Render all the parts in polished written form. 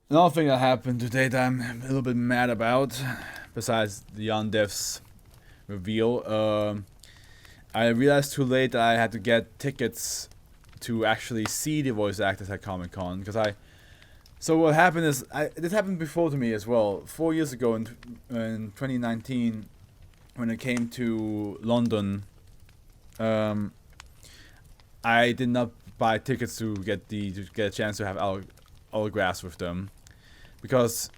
Another thing that happened today that I'm a little bit mad about, besides the Yandev's reveal, I realized too late that I had to get tickets to actually see the voice actors at Comic Con because I. So what happened is, this happened before to me as well. 4 years ago in 2019, when it came to London, um, I did not buy tickets to get a chance to have autographs with them because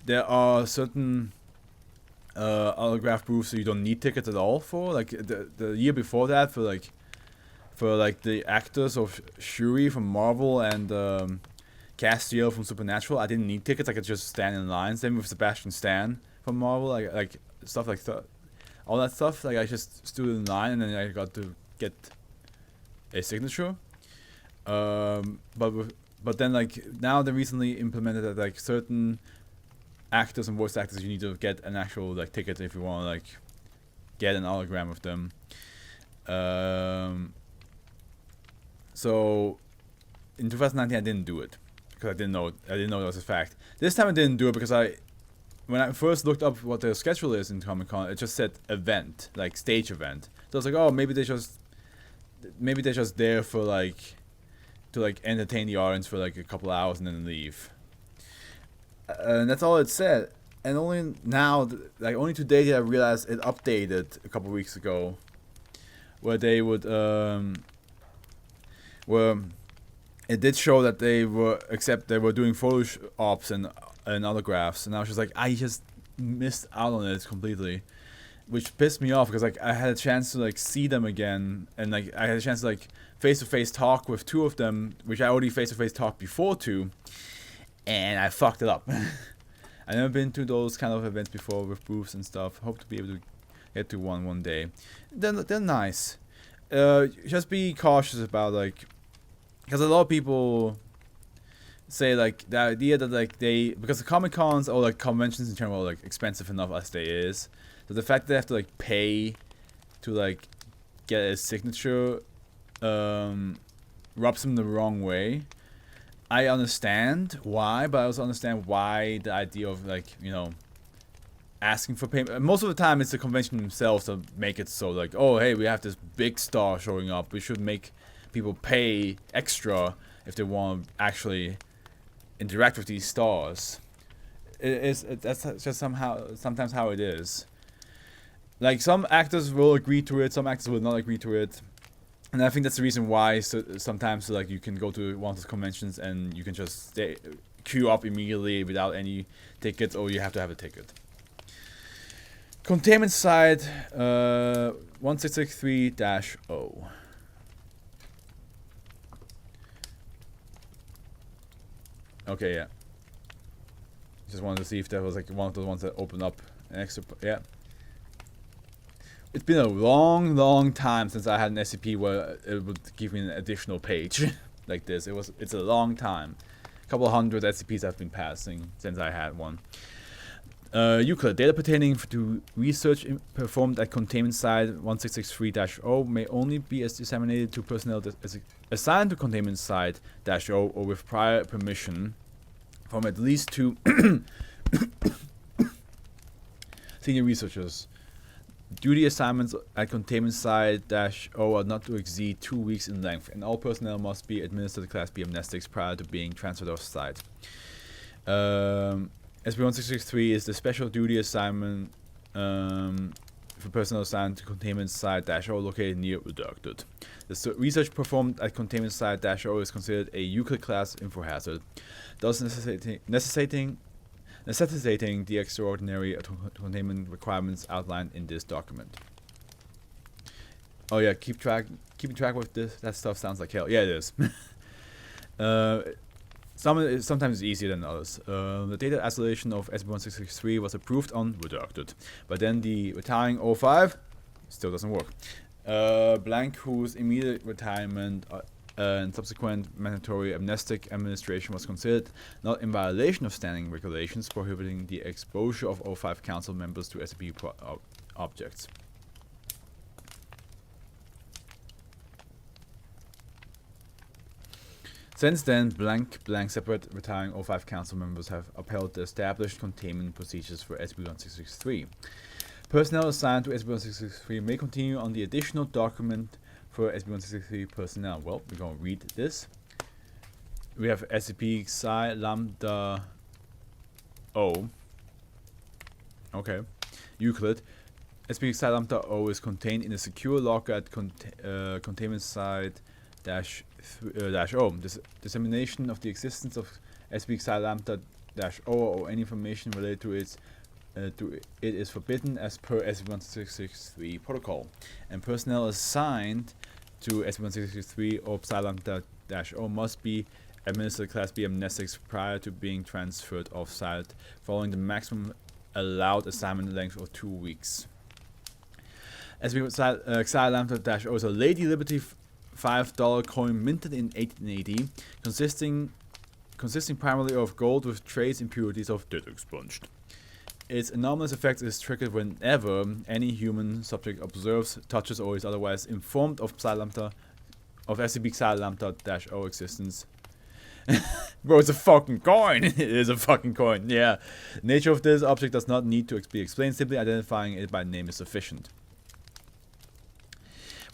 there are certain autograph booths that you don't need tickets at all for. Like the year before that, for the actors of Shuri from Marvel and Castiel from Supernatural, I didn't need tickets. I could just stand in line. Same with Sebastian Stan from Marvel, like stuff like all that stuff. Like I just stood in line and then I got to get a signature. But then like now they recently implemented that like certain actors and voice actors you need to get an actual like ticket if you want to like get an hologram of them. So in 2019 I didn't do it because I didn't know that was a fact. This time I didn't do it because when I first looked up what their schedule is in Comic Con, it just said event, like stage event. So I was like, oh, maybe they're just there for like to like entertain the audience for like a couple hours and then leave. And that's all it said. And only now, like only today, did I realize it updated a couple weeks ago, where they would where it did show that they were doing photo ops and autographs, and I was just like, I just missed out on it completely, which pissed me off because like I had a chance to like see them again, and like I had a chance to like face to face talk with two of them, which I already face to face talked before to, and I fucked it up. I've never been to those kind of events before with booths and stuff. Hope to be able to get to one day. They're nice. Just be cautious about like, because a lot of people say like the idea that like because the Comic Cons or like conventions in general are like expensive enough as they is, so the fact that they have to like pay to like get a signature rubs them the wrong way. I understand why, but I also understand why the idea of like, asking for payment. Most of the time it's the convention themselves that make it so like, oh hey, we have this big star showing up, we should make people pay extra if they want to actually interact with these stars. That's just sometimes how it is. Like some actors will agree to it, some actors will not agree to it. And I think that's the reason why sometimes like you can go to one of those conventions and you can just queue up immediately without any tickets, or you have to have a ticket. Containment side 1663-0. Okay, yeah. Just wanted to see if that was like one of those ones that open up an extra. Yeah. It's been a long time since I had an SCP where it would give me an additional page like this. It's a long time. A couple of hundred SCPs have been passing since I had one. Euclid. Data pertaining to research performed at containment site 1663-0 may only be disseminated to personnel assigned to containment site -0 or with prior permission from at least 2 senior researchers. Duty assignments at containment site -0 are not to exceed 2 weeks in length, and all personnel must be administered Class B amnestics prior to being transferred off site. SB-1663 is the special duty assignment for personnel assigned to containment site -0 located near Redacted. The research performed at containment site -0 is considered a Euclid class info hazard, thus necessitating the extraordinary containment requirements outlined in this document. Oh yeah, keeping track with that stuff sounds like hell. Yeah, it is. Sometimes it's easier than others. The data isolation of SB-1663 was approved on Redacted, but then the retiring 05 still doesn't work. Blank, whose immediate retirement and subsequent mandatory amnestic administration was considered not in violation of standing regulations prohibiting the exposure of 05 council members to SCP objects. Since then, separate retiring O5 council members have upheld the established containment procedures for SB1663. Personnel assigned to SB1663 may continue on the additional document for SB1663 personnel. Well, we're going to read this. We have SCP Psi Lambda O. Okay. Euclid. SCP Psi Lambda O is contained in a secure locker at containment site -O. Dissemination of the existence of SCP Psi Lambda -O or any information related to it is forbidden as per SCP-1663 protocol, and personnel assigned to SCP-1663 or Psi Lambda -O must be administered Class B amnestics prior to being transferred off-site, following the maximum allowed assignment length of 2 weeks. SCP Psi Lambda -O is a Lady Liberty $5 coin minted in 1880, consisting primarily of gold with trace impurities of dirt expunged. Its anomalous effect is triggered whenever any human subject observes, touches, or is otherwise informed of SCP Psi Lambda -O existence. Bro, it's a fucking coin! It is a fucking coin, yeah. Nature of this object does not need to be explained, simply identifying it by name is sufficient.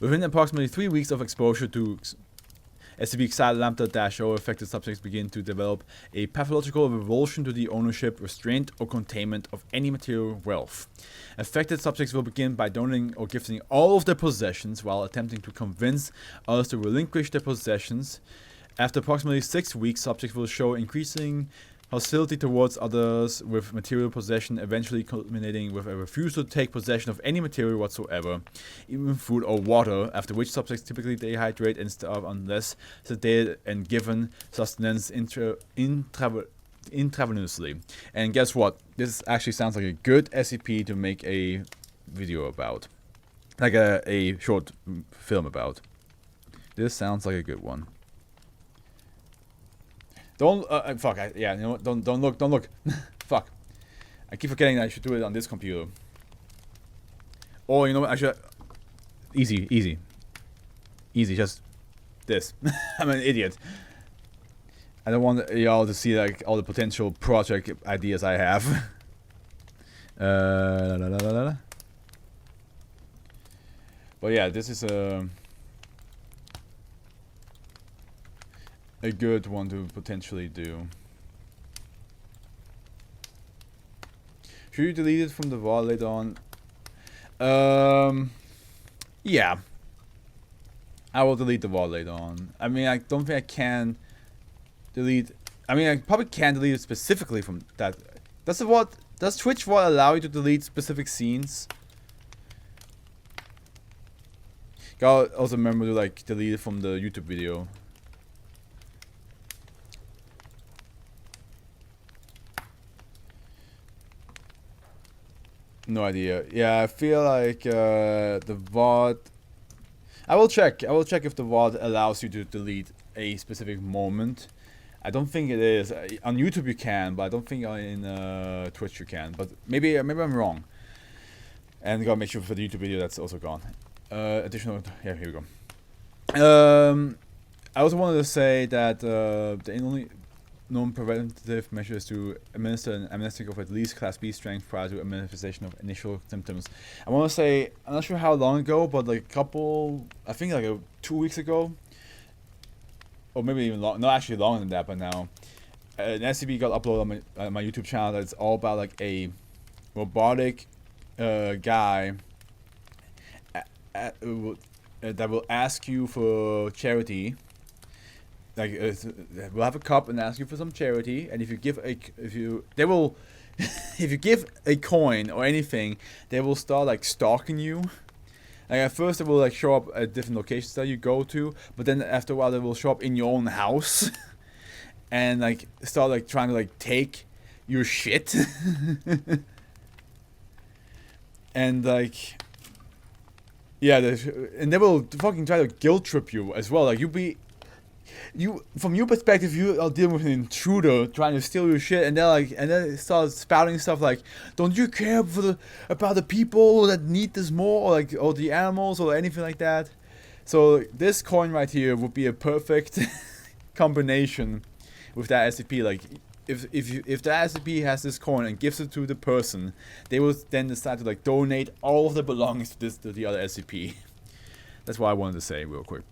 Within approximately 3 weeks of exposure to SCP Psi Lambda -O, affected subjects begin to develop a pathological revulsion to the ownership, restraint, or containment of any material wealth. Affected subjects will begin by donating or gifting all of their possessions while attempting to convince others to relinquish their possessions. After approximately 6 weeks, subjects will show increasing hostility towards others with material possession, eventually culminating with a refusal to take possession of any material whatsoever, even food or water, after which subjects typically dehydrate and starve unless sedated and given sustenance intravenously. And guess what? This actually sounds like a good SCP to make a video about. Like a short film about. This sounds like a good one. Don't fuck. Yeah, you know what? Don't look. Fuck. I keep forgetting that I should do it on this computer. Or you know what? I should. Easy. Just this. I'm an idiot. I don't want y'all to see like all the potential project ideas I have. But yeah, this is a good one to potentially do. Should you delete it from the vault later on? Yeah. I will delete the vault later on. I mean, I don't think I can delete. I mean, I probably can delete it specifically from that. Does Twitch vault allow you to delete specific scenes? Gotta also remember to like delete it from the YouTube video. No idea. Yeah, I feel like the VOD. I will check if the VOD allows you to delete a specific moment. I don't think it is. On YouTube you can, but I don't think in Twitch you can. But maybe I'm wrong. And gotta make sure for the YouTube video that's also gone. Additional. Yeah, here we go. I also wanted to say that the only known preventative measures to administer an amnestic of at least Class B strength prior to a manifestation of initial symptoms. I want to say, I'm not sure how long ago, but like I think like 2 weeks ago, or maybe even long, no, actually longer than that, but now, an SCP got uploaded on my YouTube channel that's all about like a robotic guy that will ask you for charity. Like we'll have a cup and ask you for some charity, and if you give if you give a coin or anything, they will start like stalking you. Like at first they will like show up at different locations that you go to, but then after a while they will show up in your own house, and like start like trying to like take your shit, and like yeah, and they will fucking try to guilt trip you as well. Like from your perspective, you are dealing with an intruder trying to steal your shit, and then start spouting stuff like, "Don't you care about the people that need this more, or the animals, or anything like that?" So this coin right here would be a perfect combination with that SCP. Like, if the SCP has this coin and gives it to the person, they will then decide to like donate all of the belongings to the other SCP. That's what I wanted to say real quick.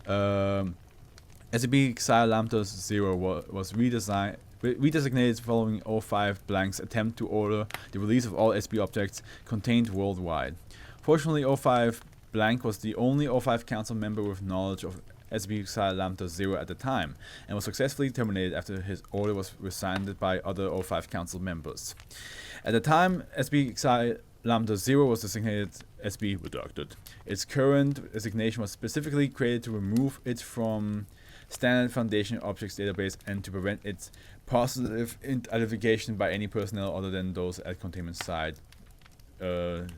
SCP Xi Lambda 0 was redesignated following O5 Blank's attempt to order the release of all SCP objects contained worldwide. Fortunately, O5 Blank was the only O5 Council member with knowledge of SCP Xi Lambda 0 at the time, and was successfully terminated after his order was rescinded by other O5 Council members. At the time, SCP Xi Lambda 0 was designated SCP Redacted. Its current designation was specifically created to remove it from standard Foundation objects database and to prevent its positive identification by any personnel other than those at Containment Site -O.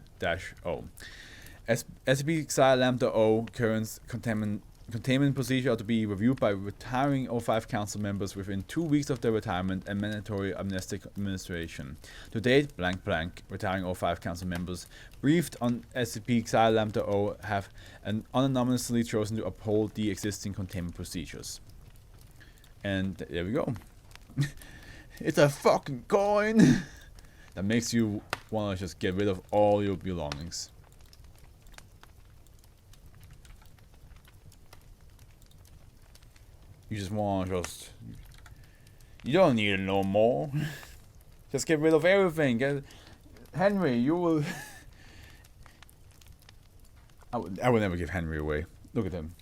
SCP Xi Lambda O current containment procedure are to be reviewed by retiring O5 Council members within 2 weeks of their retirement and mandatory amnestic administration. To date, retiring O5 Council members briefed on SCP Xi Lambda O have unanimously chosen to uphold the existing containment procedures. And there we go. It's a fucking coin that makes you want to just get rid of all your belongings. You just want to you don't need it no more. Just get rid of everything. Henry, you will... I would never give Henry away. Look at him.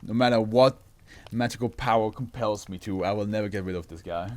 No matter what magical power compels me to, I will never get rid of this guy.